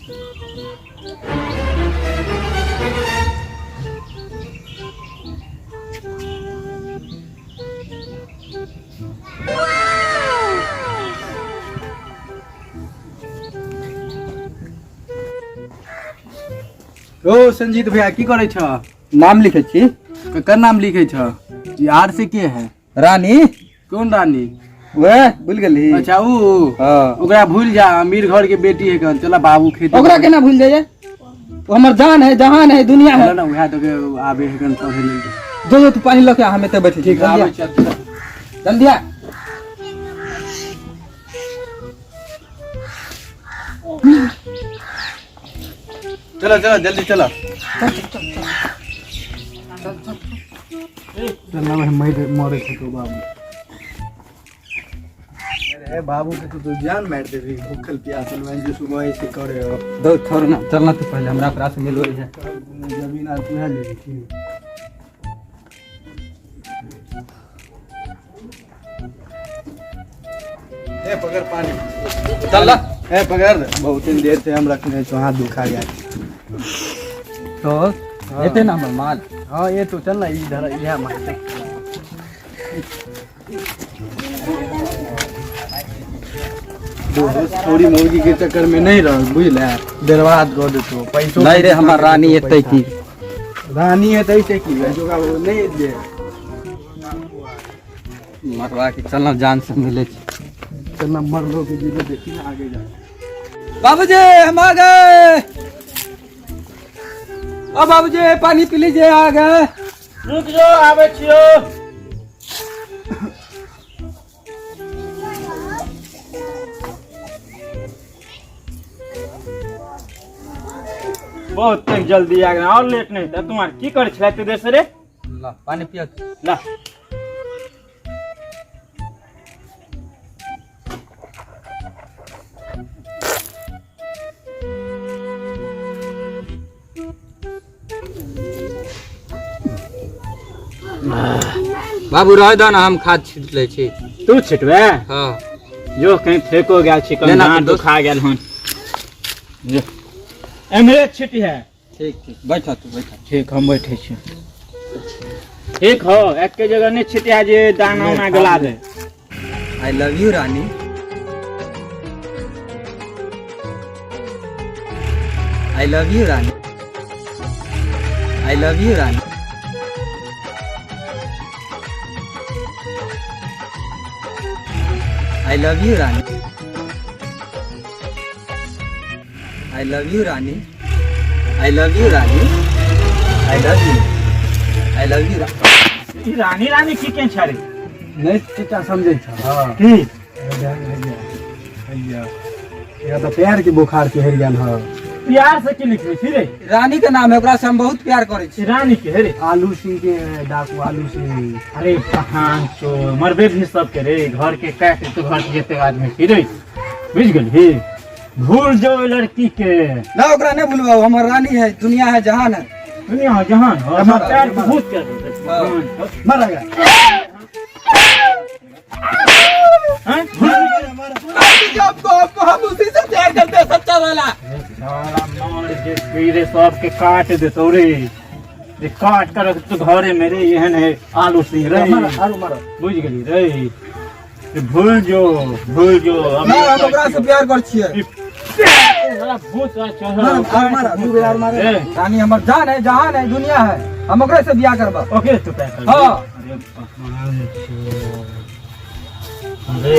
ओ संजीत भैया की करे छ? नाम लिखे छी। ककर नाम लिखे छ? यार से के है? रानी। कौन रानी? वह भूल गली। अच्छा वो हाँ। ओकरा भूल जा, अमीर घर के बेटी है कन। चला बाबू खेती ओकरा केना भूल जाइए? वो हमर जान है, जहान है, दुनिया है। ना वह तो के आबे है कन पढ़े ले। जो तू पानी लेके हमें तो बैठे। ठीक आबे चल जल्दी आ। चलो चलो जल्दी चलो। चलना भाई मरे थे तो बाबू। अरे बाबू के तो जान मार दे रही भूखल प्यासल में जो सुबह ऐसे करे हो। दो छोड़ ना, चलना तू पहले हमरा अपना से मिलो है। जमीन आ तू है ले ठीक। ए पकड़ पानी। चल ला। ए पकड़, बहुत दिन देर से हम रखने तो हाथ दुखा गया। तो एते ना हमर माल। हाँ ये तो चल ना इधर यह मार। थोड़ी मुर्गी के चक्कर में नहीं रह बुझल बर्बाद कर देतो पैसों। नहीं रे हमार रानी एते की। रानी है तैसे की है जो का वो नहीं दे मरवा के चलना जान से मिले छी। चलना मर लो के जीवे देखी ना आगे जा। बाबूजी हम आ गए। ओ बाबूजी पानी पी लीजिए, आ गए। रुक जाओ, आवे छियो। बहुत तक जल्दी आ गए और लेट नहीं था। तुम्हारे की करे छला ते देश रे? ला पानी पियो। ला बाबू रह दो ना, हम खाद छीट ले छी। तू छिटवे? हां जो कहीं फेंको गया चिकन लेना ना तो तो खा गेल हन। जो एमरे छिटी है। ठीक ठीक बैठा तू बैठा। ठीक हम बैठे छी। ठीक हो, एक के जगह नहीं छिटिया जे दाना उना गला दे। आई लव यू रानी। आई लव यू रानी। आई लव यू रानी। आई लव यू रानी। आई लव यू रानी। आई लव यू रानी। I love you. I love you रानी। ई रानी रानी की के छारे? नहीं चचा समझे छ। हां की भैया ये तो प्यार के बुखार के हर गन ह। प्यार से की लिखले छी रे? रानी के नाम है, ओकरा से हम बहुत प्यार करे छी। रानी के है रे? आलू सिंह के डाकू आलू सिंह। अरे कहां चो मरबे भी सब के रे। घर के काट तो घर के जेते आदमी की रे। बुझ गेल ही? भूल जाओ लड़की के। ना ओकरा नहीं भूलवाओ, हमर रानी है, दुनिया है, जहान है। दुनिया जहान हम प्यार को भूत कर दे। मर गया। हैं? आपको हम उसी से प्यार करते हैं, सच्चा वाला। साला मार जे पीरे सब के काट दे तो रे। ये काट कर तो घरे मेरे यहन है आलू सिंह रे। मारो बुझ गेली रे। ये भूल जो ना हम ओकरा से प्यार कर छिए। साला भूत मारा तू यार मारे। ए। रानी हमर जान है, जहान है, दुनिया है, हम ओकरे से बियाह करबा। ओके तू पैसा। हां अरे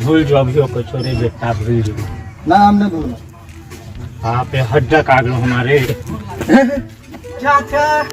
भूल जो अभी को छोरे बेटा भूल जो। ना हम नहीं भूलना। आप पे हड्डा काट लो हमारे। चाचा